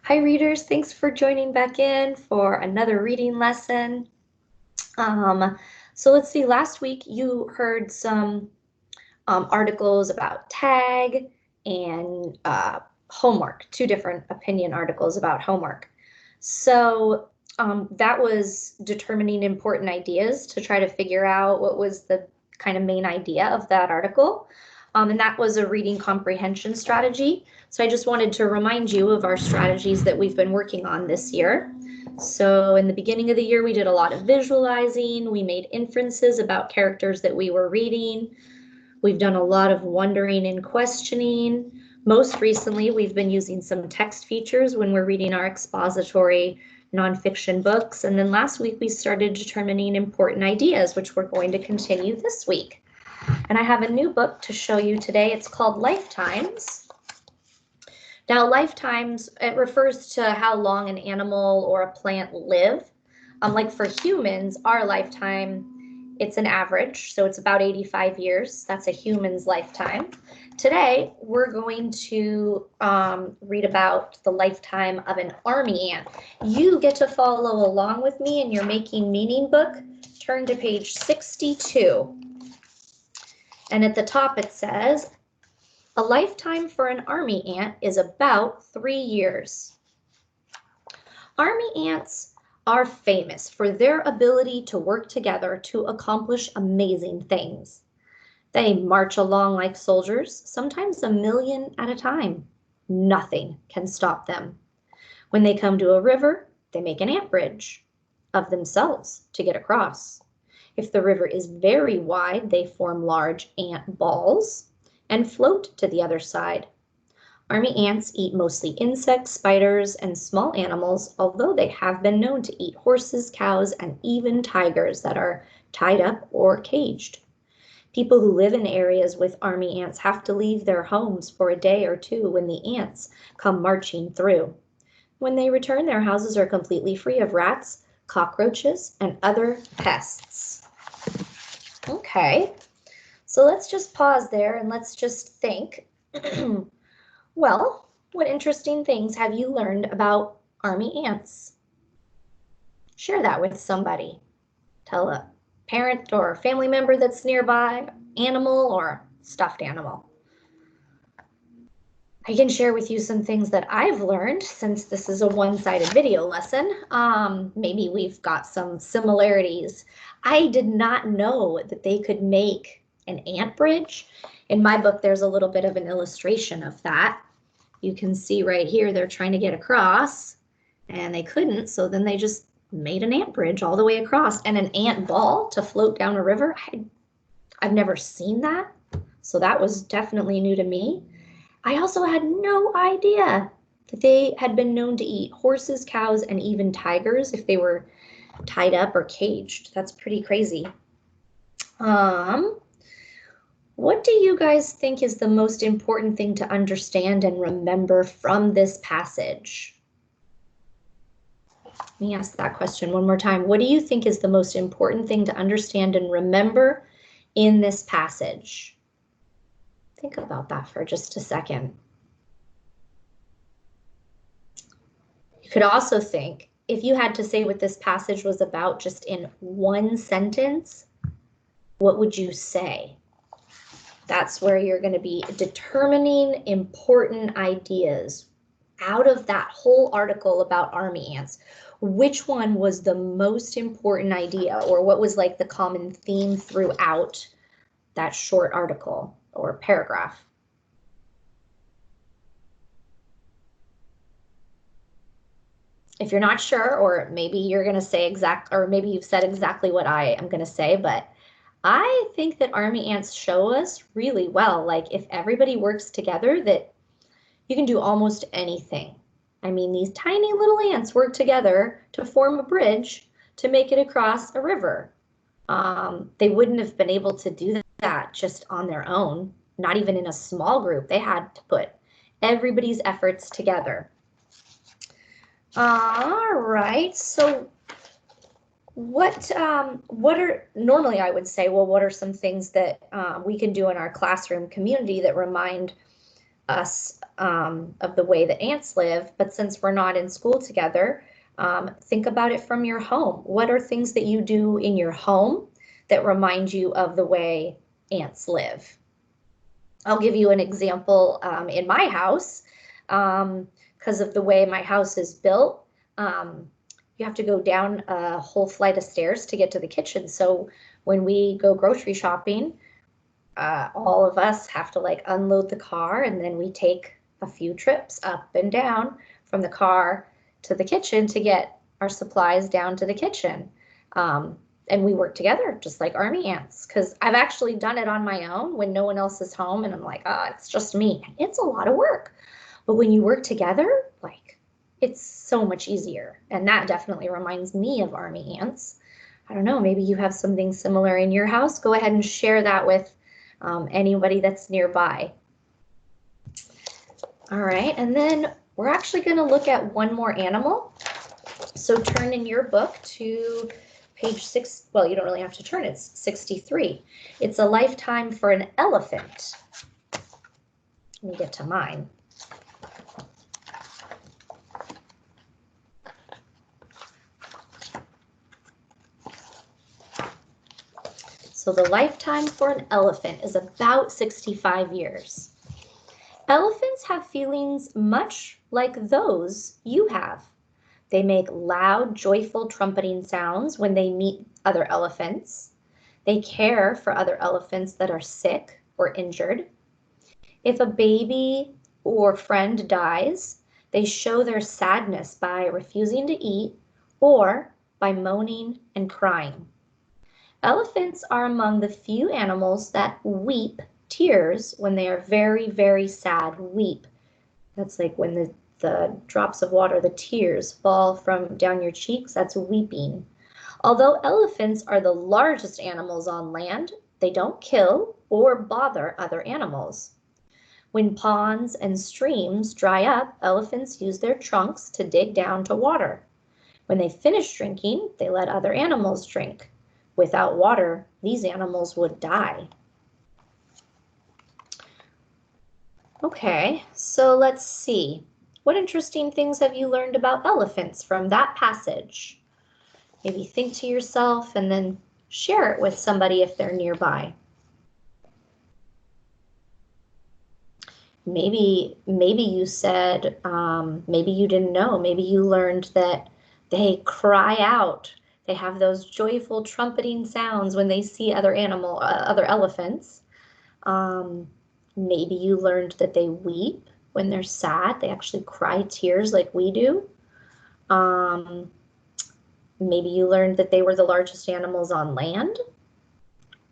Hi readers, thanks for joining back in for another reading lesson. So let's see, last week you heard some articles about tag and homework, two different opinion articles about homework. So that was determining important ideas to try to figure out what was the kind of main idea of that article. And that was a reading comprehension strategy. So I just wanted to remind you of our strategies that we've been working on this year. So in the beginning of the year, we did a lot of visualizing. We made inferences about characters that we were reading. We've done a lot of wondering and questioning. Most recently, we've been using some text features when we're reading our expository nonfiction books. And then last week, we started determining important ideas, which we're going to continue this week. And I have a new book to show you today. It's called Lifetimes. Now, lifetimes, it refers to how long an animal or a plant live. Like for humans, our lifetime, it's an average, so it's about 85 years. That's a human's lifetime. Today, we're going to read about the lifetime of an army ant. You get to follow along with me in your Making Meaning book. Turn to page 62. And at the top it says, a lifetime for an army ant is about 3 years. Army ants are famous for their ability to work together to accomplish amazing things. They march along like soldiers, sometimes a million at a time. Nothing can stop them. When they come to a river, they make an ant bridge of themselves to get across. If the river is very wide, they form large ant balls and float to the other side. Army ants eat mostly insects, spiders, and small animals, although they have been known to eat horses, cows, and even tigers that are tied up or caged. People who live in areas with army ants have to leave their homes for a day or two when the ants come marching through. When they return, their houses are completely free of rats, cockroaches, and other pests. Okay, so let's just pause there and let's just think. Well, what interesting things have you learned about army ants? Share that with somebody. Tell a parent or family member that's nearby, animal or stuffed animal. I can share with you some things that I've learned since this is a one-sided video lesson. Maybe we've got some similarities. I did not know that they could make an ant bridge. In my book, there's a little bit of an illustration of that. You can see right here, they're trying to get across and they couldn't. So then they just made an ant bridge all the way across and an ant ball to float down a river. I've never seen that. So that was definitely new to me. I also had no idea that they had been known to eat horses, cows, and even tigers if they were tied up or caged. That's pretty crazy. What do you guys think is the most important thing to understand and remember from this passage? Let me ask that question one more time. What do you think is the most important thing to understand and remember in this passage? Think about that for just a second. You could also think, if you had to say what this passage was about just in one sentence, what would you say? That's where you're going to be determining important ideas out of that whole article about army ants. Which one was the most important idea, or what was like the common theme throughout that short article or paragraph? If you're not sure, or maybe you're going to say or maybe you've said exactly what I am going to say, but I think that army ants show us really well, like if everybody works together, that you can do almost anything. I mean, these tiny little ants work together to form a bridge to make it across a river. They wouldn't have been able to do that just on their own, not even in a small group. They had to put everybody's efforts together. All right, so what are, normally I would say, well, what are some things that we can do in our classroom community that remind us of the way that ants live, but since we're not in school together, think about it from your home. What are things that you do in your home that remind you of the way ants live? I'll give you an example in my house. Because of the way my house is built, you have to go down a whole flight of stairs to get to the kitchen. So when we go grocery shopping, all of us have to like unload the car, and then we take a few trips up and down from the car to the kitchen to get our supplies down to the kitchen. And we work together just like army ants, because I've actually done it on my own when no one else is home and I'm like, it's just me. It's a lot of work. But when you work together, like, it's so much easier. And that definitely reminds me of army ants. I don't know, maybe you have something similar in your house. Go ahead and share that with anybody that's nearby. All right, and then we're actually going to look at one more animal. So turn in your book to page 6. Well, you don't really have to turn, it's 63. It's a lifetime for an elephant. Let me get to mine. So the lifetime for an elephant is about 65 years. Elephants have feelings much like those you have. They make loud, joyful trumpeting sounds when they meet other elephants. They care for other elephants that are sick or injured. If a baby or friend dies, they show their sadness by refusing to eat or by moaning and crying. Elephants are among the few animals that weep tears when they are very, very sad. Weep. That's like when the drops of water, the tears fall from down your cheeks. That's weeping. Although elephants are the largest animals on land, they don't kill or bother other animals. When ponds and streams dry up, elephants use their trunks to dig down to water. When they finish drinking, they let other animals drink. Without water, these animals would die. Okay, so let's see. What interesting things have you learned about elephants from that passage? Maybe think to yourself and then share it with somebody if they're nearby. Maybe you said, maybe you didn't know, maybe you learned that they cry out. They have those joyful trumpeting sounds when they see other elephants. Maybe you learned that they weep when they're sad. They actually cry tears like we do. Maybe you learned that they were the largest animals on land.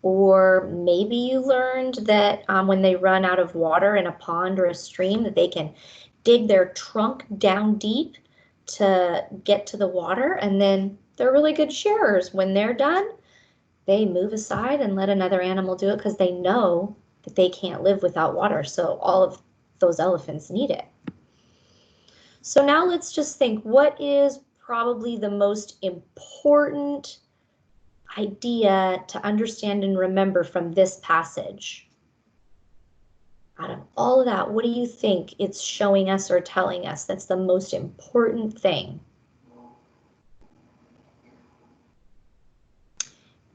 Or maybe you learned that when they run out of water in a pond or a stream, that they can dig their trunk down deep to get to the water, and then they're really good sharers. When they're done, they move aside and let another animal do it because they know that they can't live without water. So all of those elephants need it. So now let's just think, what is probably the most important idea to understand and remember from this passage? Out of all of that, what do you think it's showing us or telling us that's the most important thing?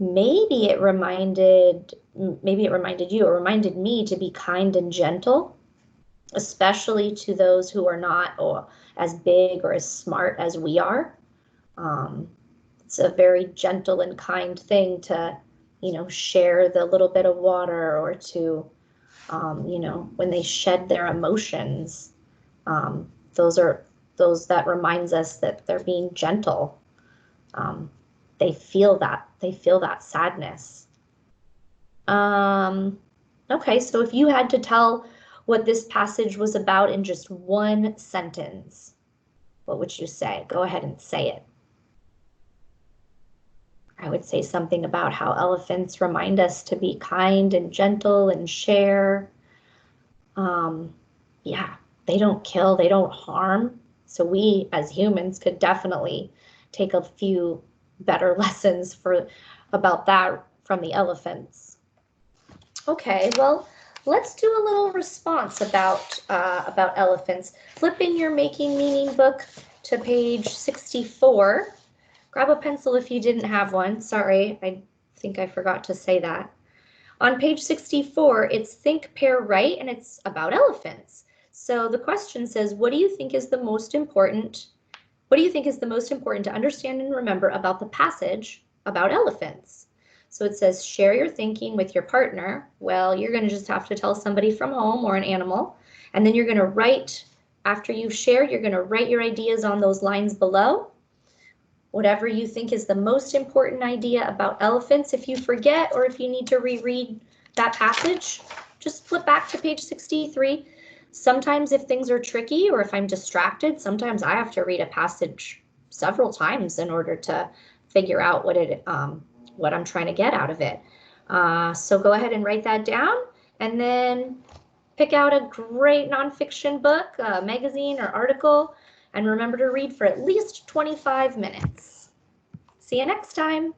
Maybe it reminded you, or reminded me to be kind and gentle, especially to those who are not as big or as smart as we are. It's a very gentle and kind thing to, share the little bit of water, or to, when they shed their emotions, those that reminds us that they're being gentle. They feel that sadness. Okay, so if you had to tell what this passage was about in just one sentence, what would you say? Go ahead and say it. I would say something about how elephants remind us to be kind and gentle and share. Yeah, they don't kill, they don't harm. So we as humans could definitely take a few better lessons about that from the elephants. Okay, well, let's do a little response about elephants. Flip in your Making Meaning book to page 64. Grab a pencil if you didn't have one. Sorry, I think I forgot to say that. On page 64, it's Think, Pair, Write, and it's about elephants. So the question says, what do you think is the most important to understand and remember about the passage about elephants? So it says, share your thinking with your partner. Well, you're going to just have to tell somebody from home or an animal. And then you're going to write, after you've shared, you're going to write your ideas on those lines below. Whatever you think is the most important idea about elephants. If you forget or if you need to reread that passage, just flip back to page 63. Sometimes if things are tricky or if I'm distracted, sometimes I have to read a passage several times in order to figure out what I'm trying to get out of it. So go ahead and write that down, and then pick out a great nonfiction book, a magazine or article, and remember to read for at least 25 minutes. See you next time.